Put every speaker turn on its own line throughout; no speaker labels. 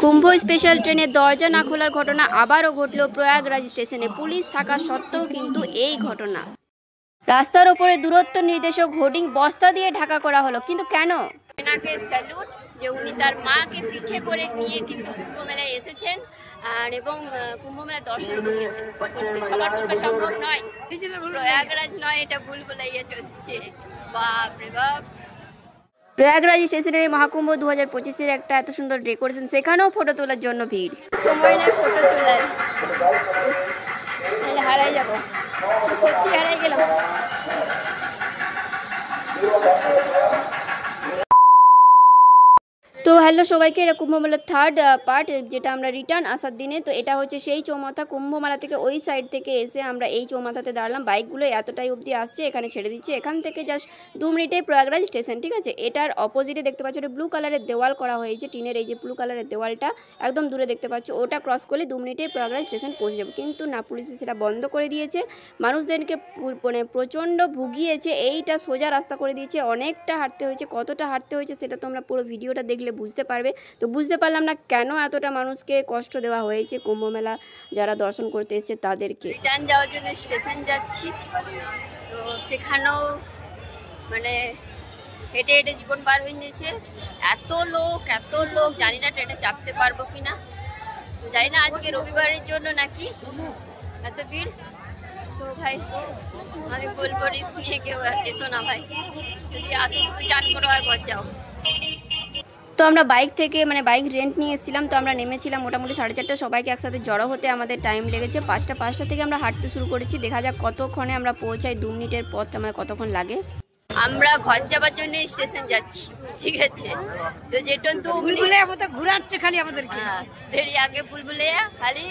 কুম্ভ special ট্রেনের দরজা না খোলার ঘটনা আবারও ঘটল প্রয়াগরাজ স্টেশনে। পুলিশ থাকা সত্ত্বেও কিন্তু এই ঘটনা। রাস্তার ওপরে দূরত্ব নির্দেশক হোর্ডিং বস্তা দিয়ে ঢাকা করা হলো, কিন্তু কেন? এনাকে স্যালুট যে উনি তার মাকে পিঠে করে নিয়ে কিন্তু কুম্ভ মেলায় এসেছেন আর এবং কুম্ভ মেলা দর্শন করিয়েছেন। সবার পক্ষে সম্ভব নয়, প্রয়াগরাজ নয়, এটা ভুলভুলাইয়া চলছে। বাপ রে বাপ। প্রয়াগরাজ স্টেশনে মহাকুম্ভ 2025-এর একটা এত সুন্দর ডেকোরেশন, সেখানেও ফটো তোলার জন্য ভিড়। সময় নেই ফটো তোলার, হারাই যাবো, সত্যি হারাই গেলাম। তো হ্যালো সবাইকে, এটা কুম্ভমেলার থার্ড পার্ট, যেটা আমরা রিটার্ন আসার দিনে। তো এটা হচ্ছে সেই চৌমাথা, কুম্ভমেলা থেকে ওই সাইড থেকে এসে আমরা এই চৌমাথাতে দাঁড়ালাম। বাইকগুলো এতটাই অবধি আসছে, এখানে ছেড়ে দিচ্ছে। এখান থেকে জাস্ট 2 মিনিটেই প্রয়াগরাজ স্টেশন, ঠিক আছে। এটার অপোজিটে দেখতে পাচ্ছ একটা ব্লু কালারের দেওয়াল করা হয়েছে, টিনের এই যে ব্লু কালারের দেওয়ালটা একদম দূরে দেখতে পাচ্ছ। ওটা ক্রস করলে 2 মিনিটেই প্রয়াগরাজ স্টেশন পৌঁছে যাবে, কিন্তু না, পুলিশে সেটা বন্ধ করে দিয়েছে। মানুষদেরকে মানে প্রচণ্ড ভুগিয়েছে, এইটা সোজা রাস্তা করে দিয়েছে। অনেকটা হাঁটতে হয়েছে, কতটা হাঁটতে হয়েছে সেটা তোমরা পুরো ভিডিওটা দেখলে বুঝতে পারবে। তো বুঝতে পারলাম না কেন এতটা মানুষকে কষ্ট দেওয়া হয়েছে কুম্ভমেলা যারা দর্শন করতে এসেছে তাদেরকে। রিটার্ন যাওয়ার জন্য স্টেশন যাচ্ছি, তো সেখানেও মানে হেঁটে হেঁটে জীবন পার হয়ে গেছে। এত লোক, জানি না ট্রেনে চাপতে পারবো কিনা। তো জানি না আজকে রবিবারের জন্য নাকি এত ভিড়। তো ভাই আমি বলবো রিস্ক নিয়ে কেউ এসো না ভাই, যদি আসো শুধু চান করো আর ঘর যাও। তো আমরা বাইক থেকে বাইক রেন্ট নিয়ে এসেছিলাম, তো আমরা নেমেছিলাম মোটামুটি 4:30। সবাইকে একসাথে জড়ো হতে আমাদের টাইম লেগেছে 5টা থেকে আমরা হাঁটতে শুরু করেছি। দেখা যাক কতক্ষণে আমরা পৌঁছাই। 2 মিনিটের পথ আমাদের কতক্ষণ লাগে। আমরা ঘর যাবার জন্য স্টেশন যাচ্ছি, ঠিক আছে। তো যেটা তো বুলবুলিয়া মতো ঘোরাচ্ছে খালি আমাদেরকে, দেরি আগে বুলবুলিয়া খালি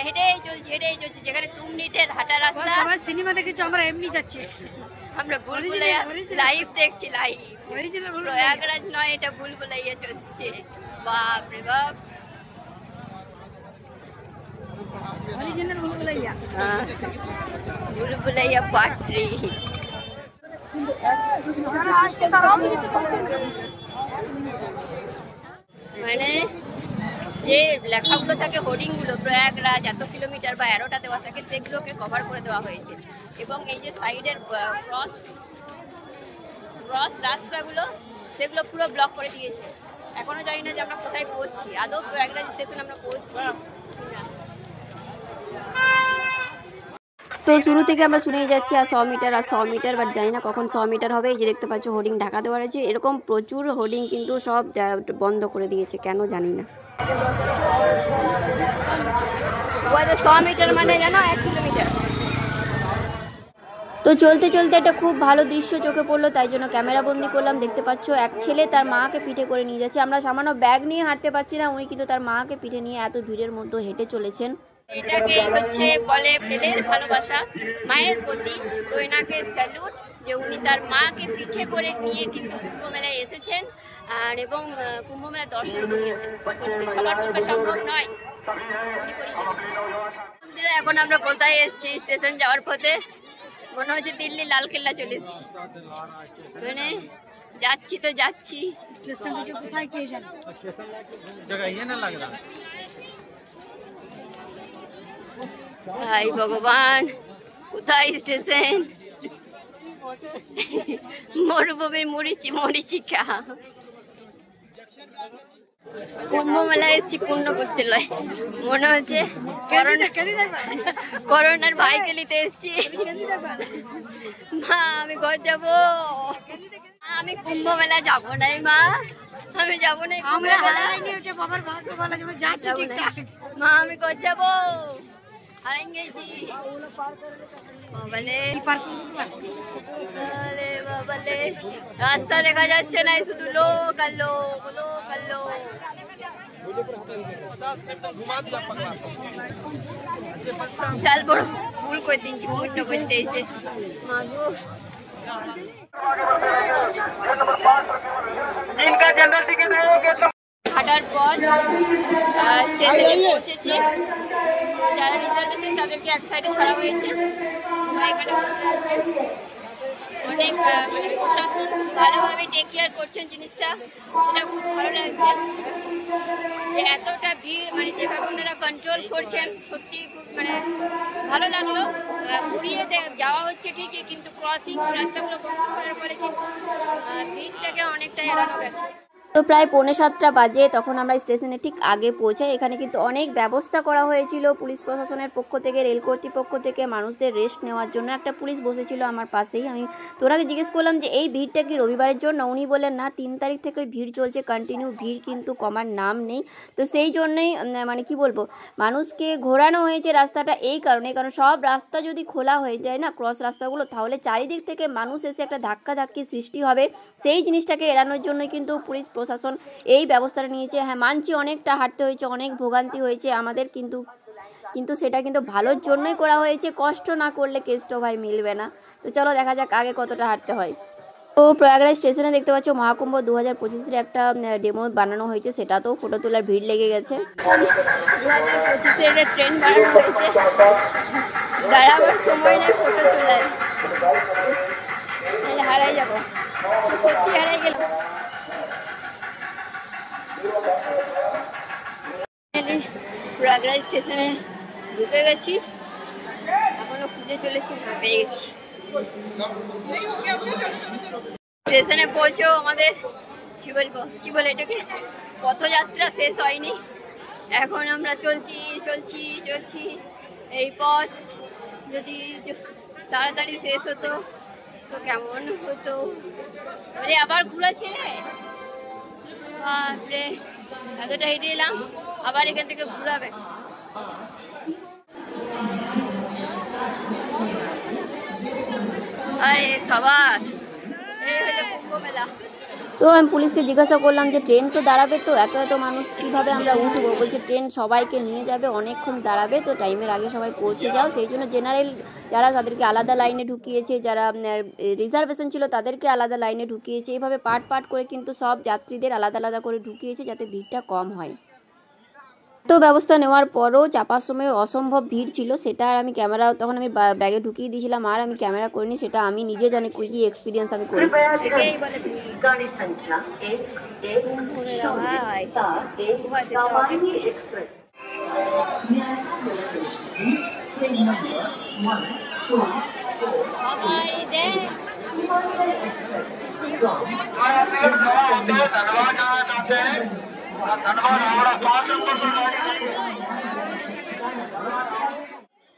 হেঁটেই চলছে, যেখানে 2 মিনিটের হাঁটা রাস্তা। সবাই সিনেমা দেখেছো, আমরা এমনি যাচ্ছি। আমরা বুলবুলিয়া লাইভ দেখছি, লাইভ। প্রয়াগরাজ নয়, এটা ভুলভুলাইয়া চলছে। বাপ রে বাপ, অরিজিনাল ভুলভুলাইয়া। ভুলভুলাইয়া পার্ট 3। যে লেখাগুলো থাকে, হোর্ডিংগুলো, প্রয়াগরাজ এত কিলোমিটার বা অ্যারোটা দেওয়া থাকে, সেগুলোকে কভার করে দেওয়া হয়েছে। এবং এই যে সাইডের ক্রস রাস্তাগুলো, সেগুলো পুরো ব্লক করে দিয়েছে। এখনো জানি না যে আমরা কোথায় পৌঁছছি, আদৌ প্রয়াগরাজ স্টেশন আমরা পৌঁছছি। তো শুরু থেকে আমরা শুনেই যাচ্ছি আর 100 মিটার, বাট জানি না কখন 100 মিটার হবে। এই যে দেখতে পাচ্ছ হোর্ডিং ঢাকা দেওয়া রয়েছে, এরকম প্রচুর হোর্ডিং কিন্তু সব বন্ধ করে দিয়েছে, কেন জানি না। 100 মিটার মানে জানো 1 কিলোমিটার। তো চলতে একটা খুব ভালো দৃশ্য চোখে পড়লো, তাই জন্য ক্যামেরা বন্দি করলাম। দেখতে পাচ্ছ এক ছেলে তার মাকে পিঠে করে নিয়ে যাচ্ছে। আমরা সামান্য ব্যাগ নিয়ে হাঁটতে পারছি না, উনি কিন্তু তার মাকে পিঠে নিয়ে এত ভিড়ের মধ্যে হেঁটে চলেছেন। এটাকে হচ্ছে বলে ছেলের ভালোবাসা মায়ের প্রতি। তো এনাকে স্যালুট যে উনি তার মাকে পিঠে করে নিয়ে কিন্তু কুম্ভ মেলায় এসেছেন আর এবং কুম্ভ মেলা দর্শন করিয়েছেন। সবার পক্ষে সম্ভব নয়। এখন আমরা কোথায় এসেছি? স্টেশন যাওয়ার পথে মনে হচ্ছে দিল্লি লালকেল্লা চলে এসেছি। যাচ্ছি তো যাচ্ছি, স্টেশন থেকে কোথায় কে জানে, ভাই ভগবান, কোথায় স্টেশন? মরুভূমির মরিচিকা। কুম্ভ মেলায় এসেছি পূর্ণ করতে লয়, মনে হচ্ছে করোনার ভাই কেলিতে এসেছি। মা আমি ঘর যাবো, আমি কুম্ভ মেলা যাবো নাই মা, আমি যাবো না। মা আমি ঘর যাবো, হারাই গেছি। রাস্তা দেখা যাচ্ছে না, শুধু লোক আর লোক, লোক আর লোক। বিশাল বড় ভুল করে দিচ্ছি, পূর্ণ করতে এসে। মাগো হাঁটার পর স্টেশনে পৌঁছেছি। যারা রিজার্ভেশন তাদেরকে এক সাইডে ছাড়া হয়েছে, সবাই এখানে বসে আছে। অনেক প্রশাসন ভালোভাবে টেক কেয়ার করছেন জিনিসটা, সেটা খুব ভালো লাগছে। যে এতটা ভিড় মানে যেভাবে ওনারা কন্ট্রোল করছেন সত্যি খুব মানে ভালো লাগলো। ঘুরিয়ে যাওয়া হচ্ছে ঠিকই, কিন্তু ক্রসিং রাস্তাগুলো বন্ধ করার ফলে কিন্তু ভিড়টাকে অনেকটা এড়ানো গেছে। তো প্রায় 6:45 বাজে, তখন আমরা স্টেশনে ঠিক আগে পৌঁছাই। এখানে কিন্তু অনেক ব্যবস্থা করা হয়েছিল পুলিশ প্রশাসনের পক্ষ থেকে, রেল কর্তৃপক্ষ থেকে মানুষদের রেস্ট নেওয়ার জন্য। একটা পুলিশ বসেছিল আমার পাশেই। আমি তোরাকে জিজ্ঞেস করলাম যে এই ভিড়টা কি রবিবারের জন্য? উনি বললেন না, 3 তারিখ থেকে ভিড় চলছে কন্টিনিউ, ভিড় কিন্তু কমার নাম নেই। তো সেই জন্যই মানে কি বলবো, মানুষকে ঘোরানো হয়েছে রাস্তাটা এই কারণে, কারণ সব রাস্তা যদি খোলা হয়ে যায় না, ক্রস রাস্তাগুলো, তাহলে চারিদিক থেকে মানুষ এসে একটা ধাক্কাধাক্কি সৃষ্টি হবে। সেই জিনিসটাকে এড়ানোর জন্যই কিন্তু পুলিশ প্রশাসন এই ব্যবস্থাটা নিয়েছে। হ্যাঁ মানছি, অনেকটা হাঁটতে হয়েছে, অনেক ভোগান্তি হয়েছে আমাদের, কিন্তু সেটা কিন্তু ভালোর জন্যই করা হয়েছে। কষ্ট না করলে কেষ্ট ভাই মিলবে না। তো চলো দেখা যাক আগে কতটা হাঁটতে হয়। তো প্রয়াগরাজ স্টেশনে দেখতে পাচ্ছ মহাকুম্ভ 2025-এর একটা ডেমো বানানো হয়েছে, সেটাতেও ফটো তোলার ভিড় লেগে গেছে। 2025-এর ট্রেন বানানো হয়েছে, দাঁড়াবার সময় নেই ফটো তোলার, হারাই যাবো, সত্যি হারাই গেলাম। প্রয়াগরাজ স্টেশনে ঢুকে গেছি, এখনো খুঁজে চলেছি, পেয়ে গেছি। স্টেশনে পৌঁছেও আমাদের কি বলে এটাকে, পথযাত্রা শেষ হয়নি। এখন আমরা চলছি এই পথ। যদি তাড়াতাড়ি শেষ হতো তো কেমন হতো। আরে আবার ঘুরাচ্ছে, বাপরে এতটা হেঁটে এলাম, আবার এখান থেকে ঘুরাবে। আরে সবাই এই হলো কুম্ভ মেলা। তো আমি পুলিশকে জিজ্ঞাসা করলাম যে ট্রেন তো দাঁড়াবে, তো এত মানুষ কিভাবে আমরা উঠবো? বলছে ট্রেন সবাইকে নিয়ে যাবে, অনেকক্ষণ দাঁড়াবে, তো টাইমের আগে সবাই পৌঁছে যাও। সেই জন্য জেনারেল যারা তাদেরকে আলাদা লাইনে ঢুকিয়েছে, যারা রিজার্ভেশন ছিল তাদেরকে আলাদা লাইনে ঢুকিয়েছে। এইভাবে পার্ট করে কিন্তু সব যাত্রীদের আলাদা আলাদা করে ঢুকিয়েছে যাতে ভিড়টা কম হয়। তো ব্যবস্থা নেওয়ার পরও চাপার সময় অসম্ভব ভিড় ছিল, সেটা আর আমি ক্যামেরা তখন আমি ব্যাগে ঢুকিয়ে দিয়েছিলাম, আর আমি ক্যামেরা করিনি। সেটা আমি নিজে জানি কি এক্সপিরিয়েন্স আমি করেছি।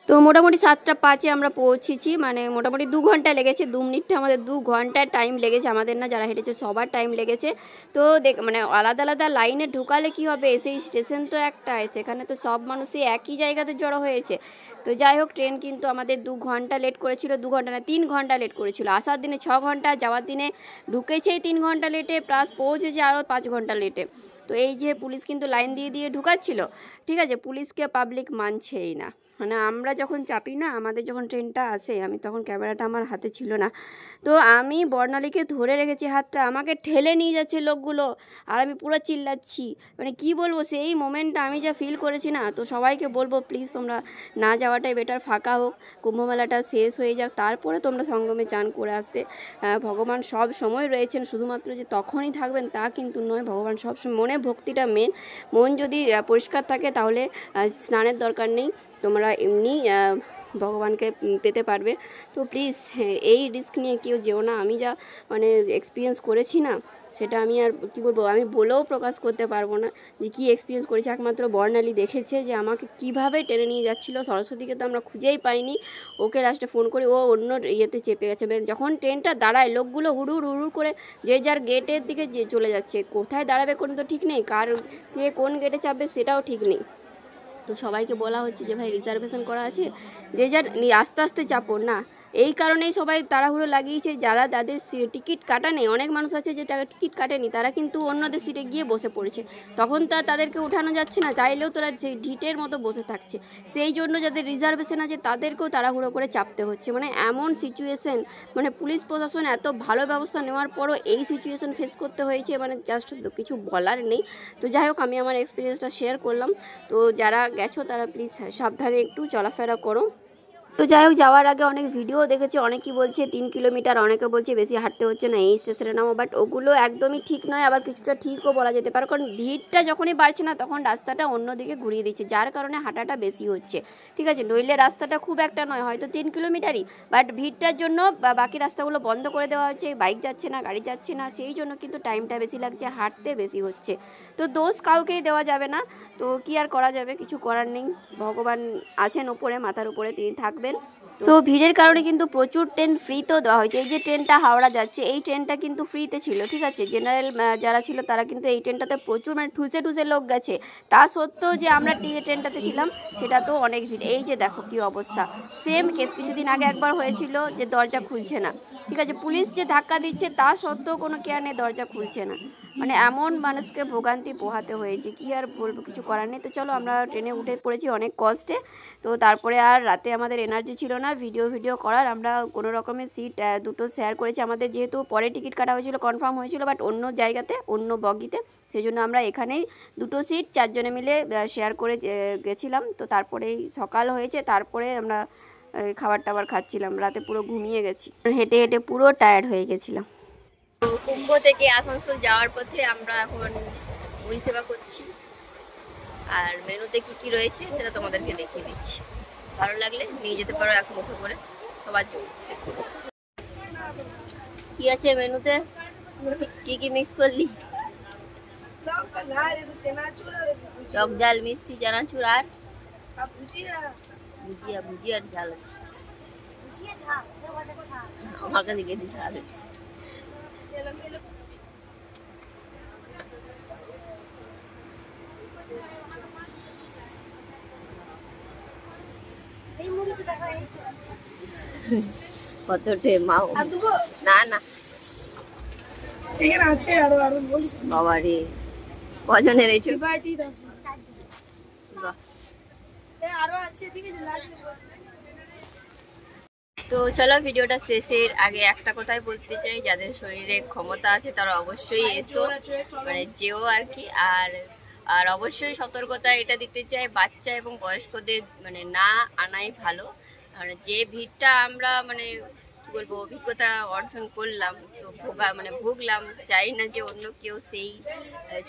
তো মোটামুটি 7:05 আমরা পৌঁছেছি, মানে মোটামুটি 2 ঘন্টা লেগেছে। 2 মিনিটটা আমাদের 2 ঘন্টা টাইম লেগেছে, আমাদের না, যারা হেঁটেছে সবার টাইম লেগেছে। তো মানে আলাদা আলাদা লাইনে ঢুকালে কি হবে, সেই স্টেশন তো একটাই, সেখানে তো সব মানুষই একই জায়গাতে জড়ো হয়েছে। তো যাই হোক, ট্রেন কিন্তু আমাদের 2 ঘন্টা লেট করেছিল, 2 ঘন্টা না 3 ঘন্টা লেট করেছিল। আসার দিনে 6 ঘন্টা, যাওয়ার দিনে ঢুকেছেই 3 ঘন্টা লেটে, প্লাস পৌঁছেছে আরও 5 ঘন্টা লেটে। তো এই যে পুলিশ কিন্তু লাইন দিয়ে ঢুকাচ্ছিল, ঠিক আছে, পুলিশকে পাবলিক মানছেই না। মানে আমরা যখন চাপি না, আমাদের যখন ট্রেনটা আসে, আমি তখন ক্যামেরাটা আমার হাতে ছিল না, তো আমি বর্ণালীকে ধরে রেখেছি হাতটা, আমাকে ঠেলে নিয়ে যাচ্ছে লোকগুলো, আর আমি পুরো চিল্লাচ্ছি। মানে কি বলবো, সেই মোমেন্টটা আমি যা ফিল করেছি না। তো সবাইকে বলবো প্লিজ তোমরা না যাওয়াটাই বেটার, ফাঁকা হোক, কুম্ভমেলাটা শেষ হয়ে যাক, তারপরে তোমরা সঙ্গমে চান করে আসবে। ভগবান সব সময় রয়েছেন, শুধুমাত্র যে তখনই থাকবেন তা কিন্তু নয়, ভগবান সব সময়। মনে ভক্তিটা মেন, মন যদি পরিষ্কার থাকে তাহলে স্নানের দরকার নেই, তোমরা এমনি ভগবানকে পেতে পারবে। তো প্লিজ এই রিস্ক নিয়ে কেউ যেও না। আমি যা মানে এক্সপিরিয়েন্স করেছি না, সেটা আমি আর কি বলবো, আমি বলেও প্রকাশ করতে পারবো না যে কী এক্সপিরিয়েন্স করেছি। একমাত্র বর্ণালী দেখেছে যে আমাকে কিভাবে টেনে নিয়ে যাচ্ছিলো। সরস্বতীকে তো আমরা খুঁজেই পাইনি, ওকে লাস্টে ফোন করে ও অন্য ইয়েতে চেপে গেছে। যখন ট্রেনটা দাঁড়ায়, লোকগুলো হুড়ুর করে যে যার গেটের দিকে চলে যাচ্ছে, কোথায় দাঁড়াবে কোনো তো ঠিক নেই, কার কে কোন গেটে চাপবে সেটাও ঠিক নেই। তো সবাইকে বলা হচ্ছে যে ভাই রিজার্ভেশন করা আছে, যে যার আস্তে আস্তে চাপো না। এই কারণেই সবাই তাড়াহুড়ো লাগিয়েছে, যারা তাদের টিকিট কাটা নেই, অনেক মানুষ আছে যে টিকিট কাটেনি, তারা কিন্তু অন্যদের সিটে গিয়ে বসে পড়েছে। তখন তো তাদেরকে উঠানো যাচ্ছে না, চাইলেও তারা সেই ঢিটের মতো বসে থাকছে। সেই জন্য যাদের রিজার্ভেশন আছে তাদেরকেও তাড়াহুড়ো করে চাপতে হচ্ছে। মানে এমন সিচুয়েশন, মানে পুলিশ প্রশাসন এত ভালো ব্যবস্থা নেওয়ার পরও এই সিচুয়েশন ফেস করতে হয়েছে, মানে জাস্ট কিছু বলার নেই। তো যাই হোক, আমি আমার এক্সপিরিয়েন্সটা শেয়ার করলাম। তো যারা গেছো তারা প্লিজ সাবধানে একটু চলাফেরা করো। তো যাই হোক, যাওয়ার আগে অনেক ভিডিও দেখেছি, অনেকেই বলছে 3 কিলোমিটার, অনেকে বলছে বেশি হাঁটতে হচ্ছে না, এই স্টেশনে নামো, বাট ওগুলো একদমই ঠিক নয়, আবার কিছুটা ঠিকও বলা যেতে পারে, কারণ ভিড়টা যখনই বাড়ছে না তখন রাস্তাটা অন্যদিকে ঘুরিয়ে দিচ্ছে, যার কারণে হাঁটাটা বেশি হচ্ছে। ঠিক আছে, নইলে রাস্তাটা খুব একটা নয়, হয়তো 3 কিলোমিটারই, বাট ভিড়টার জন্য বাকি রাস্তাগুলো বন্ধ করে দেওয়া হচ্ছে, বাইক যাচ্ছে না, গাড়ি যাচ্ছে না, সেই জন্য কিন্তু টাইমটা বেশি লাগছে, হাঁটতে বেশি হচ্ছে। তো দোষ কাউকেই দেওয়া যাবে না, তো কি আর করা যাবে, কিছু করার নেই, ভগবান আছেন ওপরে, মাথার উপরে, তিনি থাকবেন। তো ভিড়ের কারণে কিন্তু প্রচুর ট্রেন ফ্রিতেও দেওয়া হয়েছে। এই যে ট্রেনটা হাওড়া যাচ্ছে, এই ট্রেনটা কিন্তু ফ্রিতে ছিল, ঠিক আছে, জেনারেল যারা ছিল তারা কিন্তু এই ট্রেনটাতে প্রচুর মানে ঠুসে ঠুসে লোক গেছে, তা সত্ত্বেও যে আমরা ট্রেনটাতে ছিলাম সেটা তো অনেক ভিড়। এই যে দেখো কি অবস্থা, সেম কেস কিছুদিন আগে একবার হয়েছিল যে দরজা খুলছে না, ঠিক আছে, পুলিশ যে ধাক্কা দিচ্ছে তা সত্ত্বেও কোনো কেয়ার নেই, দরজা খুলছে না, মানে এমন মানুষকে ভোগান্তি পোহাতে হয়েছে, কি আর বলবো, কিছু করার নেই। তো চলো, আমরা ট্রেনে উঠে পড়েছি অনেক কষ্টে। তো তারপরে আর রাতে আমাদের এনার্জি ছিল না ভিডিও করার, আমরা কোনো রকমের সিট দুটো শেয়ার করেছি, আমাদের যেহেতু পরে টিকিট কাটা হয়েছিল, কনফার্ম হয়েছিল, বাট অন্য জায়গাতে, অন্য বগিতে, সেই জন্য আমরা এখানেই দুটো সিট 4 জনে মিলে শেয়ার করে গেছিলাম। তো তারপরেই সকাল হয়েছে, তারপরে আমরা খাবার টাবার খাচ্ছিলাম, রাতে পুরো ঘুমিয়ে গেছি, হেঁটে হেঁটে পুরো টায়ার্ড হয়ে গেছিলাম। তো কুম্ভ থেকে আসানসোল যাওয়ার পথে আমরা এখন পরিষেবা করছি, আর মেনুতে কি কি রয়েছে সেটা তোমাদেরকে দেখিয়ে দিচ্ছি, ভালো লাগলে নিয়ে যেতে পারো এক মুঠো করে সবার জন্য। কি আছে মেনুতে, কি কি মিক্স করলি? টক ঝাল মিষ্টি চানাচুর আর ভুজিয়ার ঝাল আছে, আমার কাছে গেছি ঝাল। কতটে মাও না না বাবা রে, কজনের এই তো চলো, ভিডিওটা শেষের আগে একটা কথাই বলতে চাই, যাদের শরীরে ক্ষমতা আছে তারা অবশ্যই এসো, মানে যেও আর কি। আর অবশ্যই সতর্কতা এটা দিতে চাই, বাচ্চা এবং বয়স্কদের মানে না আনাই ভালো, আর যে ভিড়টা আমরা মানে কি বলবো অভিজ্ঞতা অর্জন করলাম, তো ভুগলাম, চাই না যে অন্য কেউ সেই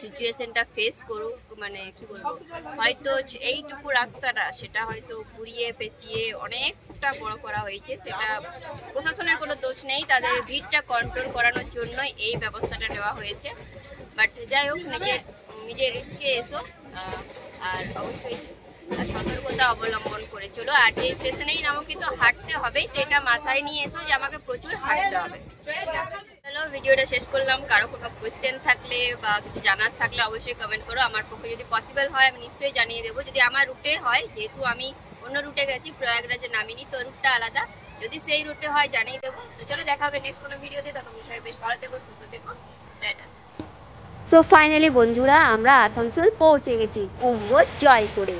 সিচুয়েশনটা ফেস করুক, মানে কি বলবো, হয়তো এইটুকু রাস্তাটা সেটা হয়তো ঘুরিয়ে পেঁচিয়ে অনেকটা বড় করা হয়েছে, সেটা প্রশাসনের কোনো দোষ নেই, তাদের ভিড়টা কন্ট্রোল করানোর জন্যই এই ব্যবস্থাটা নেওয়া হয়েছে। বাট যাই হোক, নিজের রিস্কে এসো, আর অবশ্যই সতর্কতা অবলম্বন করে চলো, আর যে স্টেশনেই নামো কিন্তু হাঁটতে হবে, তো এটা মাথায় নিয়ে এসো যে আমাকে প্রচুর হাঁটতে হবে। চলো, ভিডিওটা শেষ করলাম, কারো কোনো কোয়েশ্চেন থাকলে বা কিছু জানার থাকলে অবশ্যই কমেন্ট করো, আমার পক্ষে যদি পসিবল হয় আমি নিশ্চয়ই জানিয়ে দেবো, যদি আমার রুটে হয়, যেহেতু আমি অন্য রুটে গেছি, প্রয়াগরাজে নামিনি, তো রুটটা আলাদা, যদি সেই রুটে হয় জানিয়ে দেবো। তো চলো, দেখা হবে নেক্সট কোনো ভিডিওতে, তখন সবাই বেশ ভালো থেকো, সুস্থ থেকো, টাটা। সো ফাইনালি বন্ধুরা, আমরা আসানসোল পৌঁছে গেছি কুম্ভ জয় করে।